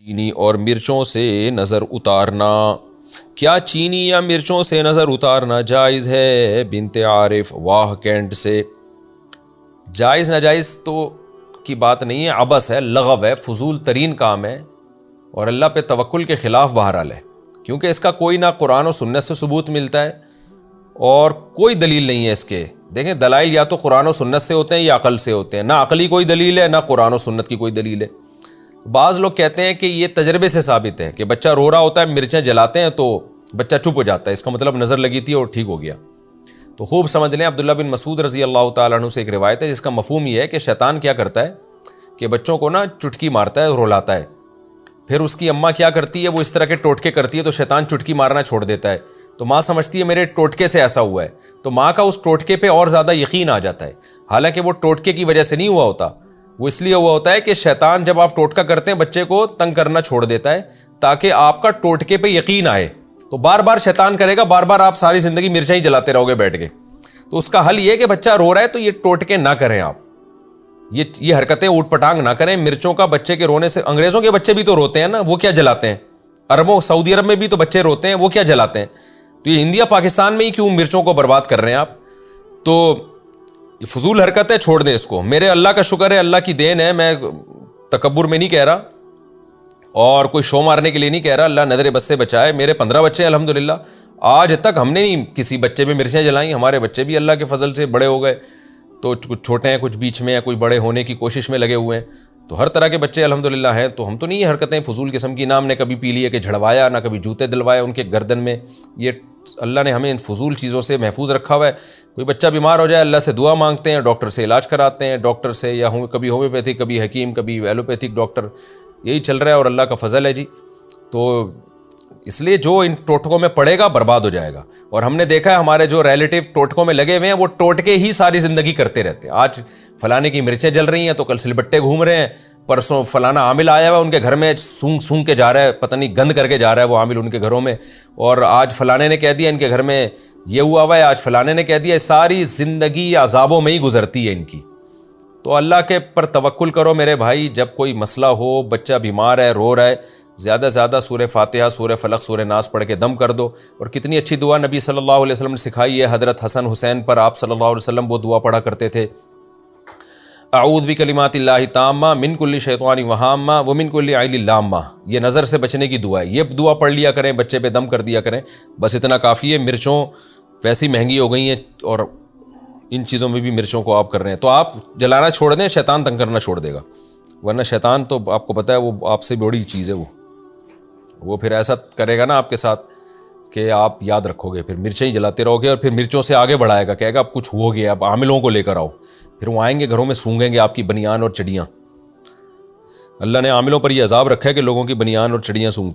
चीनी और मिर्चों से नज़र उतारना। क्या चीनी या मिर्चों से नज़र उतारना जायज़ है? बिनते आरिफ वाह कैंट से। जायज़ नाजायज़ तो की बात नहीं है, अबस है, लगव है, फजूल तरीन काम है और अल्लाह पे तवक्कुल के ख़िलाफ़ बहरहाल है, क्योंकि इसका कोई ना कुरान और सुन्नत से सबूत मिलता है और कोई दलील नहीं है इसके। देखें, दलाइल या तो कुरान और सुन्नत से होते हैं या अक़ल से होते हैं, ना अक़ली कोई दलील है ना कुरान और सुन्नत की कोई दलील है। बाज़ लोग कहते हैं कि ये तजर्बे से साबित है कि बच्चा रो रहा होता है, मिर्चें जलाते हैं तो बच्चा चुप हो जाता है, इसका मतलब नज़र लगी थी और ठीक हो गया। तो खूब समझ लें, अब्दुल्ला बिन मसूद रज़ी अल्लाह ताला अन्हु से एक रिवायत है जिसका मफ़हूम ये है कि शैतान क्या करता है कि बच्चों को ना चुटकी मारता है, रुलाता है। फिर उसकी अम्मा क्या करती है, वो इस तरह के टोटके करती है तो शैतान चुटकी मारना छोड़ देता है। तो माँ समझती है मेरे टोटके से ऐसा हुआ है, तो माँ का उस टोटके पे और ज़्यादा यकीन आ जाता है। हालांकि वो टोटके की वजह से नहीं हुआ होता, वो इसलिए हुआ होता है कि शैतान जब आप टोटका करते हैं बच्चे को तंग करना छोड़ देता है ताकि आपका टोटके पे यकीन आए। तो बार बार शैतान करेगा, बार बार आप सारी ज़िंदगी मिर्चा ही जलाते रहोगे बैठ के। तो उसका हल ये है कि बच्चा रो रहा है तो ये टोटके ना करें आप, ये हरकतें ऊट पटांग ना करें। मिर्चों का बच्चे के रोने से, अंग्रेज़ों के बच्चे भी तो रोते हैं ना, वो क्या जलाते हैं? अरबों सऊदी अरब में भी तो बच्चे रोते हैं, वो क्या जलाते हैं? तो ये इंडिया पाकिस्तान में ही क्यों मिर्चों को बर्बाद कर रहे हैं आप? तो ये फजूल हरकत है, छोड़ दें इसको। मेरे अल्लाह का शुक्र है, अल्लाह की देन है, मैं तकब्बुर में नहीं कह रहा और कोई शो मारने के लिए नहीं कह रहा। अल्लाह नज़र बस से बचाए। मेरे 15 बच्चे अल्हम्दुलिल्लाह, आज तक हमने नहीं किसी बच्चे पे मिर्चें जलाई। हमारे बच्चे भी अल्लाह के फजल से बड़े हो गए, तो कुछ छोटे हैं, कुछ बीच में हैं, कोई बड़े होने की कोशिश में लगे हुए हैं। तो हर तरह के बच्चे अल्हम्दुलिल्लाह हैं। तो हम तो नहीं ये हरकतें फजूल किस्म की, ना हमने कभी पी लिए कि झड़वाया, ना कभी जूते दिलवाए उनके गर्दन में। ये अल्लाह ने हमें इन फजूल चीज़ों से महफूज रखा हुआ है। कोई बच्चा बीमार हो जाए, अल्लाह से दुआ मांगते हैं, डॉक्टर से इलाज कराते हैं, डॉक्टर से या कभी होम्योपैथिक, कभी हकीम, कभी एलोपैथिक डॉक्टर, यही चल रहा है और अल्लाह का फजल है जी। तो इसलिए जो इन टोटकों में पड़ेगा बर्बाद हो जाएगा। और हमने देखा है हमारे जो रिलेटिव टोटकों में लगे हुए हैं, वो टोटके ही सारी ज़िंदगी करते रहते हैं। आज फलाने की मिर्चें जल रही हैं तो कल सिलबट्टे घूम रहे हैं, परसों फलाना आमिल आया हुआ उनके घर में, सूंघ सूंघ के जा रहा है, पता नहीं गंद करके जा रहा है वो आमिल उनके घरों में। और आज फलाने ने कह दिया इनके घर में ये हुआ हुआ है, आज फलाने ने कह दिया। सारी ज़िंदगी अज़ाबों में ही गुजरती है इनकी। तो अल्लाह के पर तवक्कुल करो मेरे भाई। जब कोई मसला हो, बच्चा बीमार है, रो रहा है, ज़्यादा से ज़्यादा सूरह फातिहा, सूरह फलक, सूरह नास पढ़ के दम कर दो। और कितनी अच्छी दुआ नबी सल्लल्लाहु अलैहि वसल्लम ने सिखाई है। हज़रत हसन हुसैन पर आप सल्लल्लाहु अलैहि वसल्लम वो दुआ पढ़ा करते थे, अऊज़ु बिकलिमातिल्लाहि ताम्मा मिन कुल्लि शैतानिन व हाम्मा व मिन कुल्लि ऐनिन लाम्मा। ये नज़र से बचने की दुआ है। ये दुआ पढ़ लिया करें, बच्चे पे दम कर दिया करें, बस इतना काफ़ी है। मिर्चों वैसी महंगी हो गई हैं और इन चीज़ों में भी मिर्चों को आप कर रहे हैं, तो आप जलाना छोड़ दें, शैतान तंग करना छोड़ देगा। वरना शैतान तो आपको पता है वो आपसे बड़ी चीज़ है। वो फिर ऐसा करेगा ना आपके साथ कि आप याद रखोगे, फिर मिर्चें ही जलाते रहोगे और फिर मिर्चों से आगे बढ़ाएगा, कहेगा अब कुछ हो गया, अब आमिलों को लेकर आओ। फिर वो आएंगे घरों में, सूंघेंगे आपकी बनियान और चड़ियाँ। अल्लाह ने आमिलों पर यह अजाब रखा है कि लोगों की बनियान और चड़ियाँ सूंघ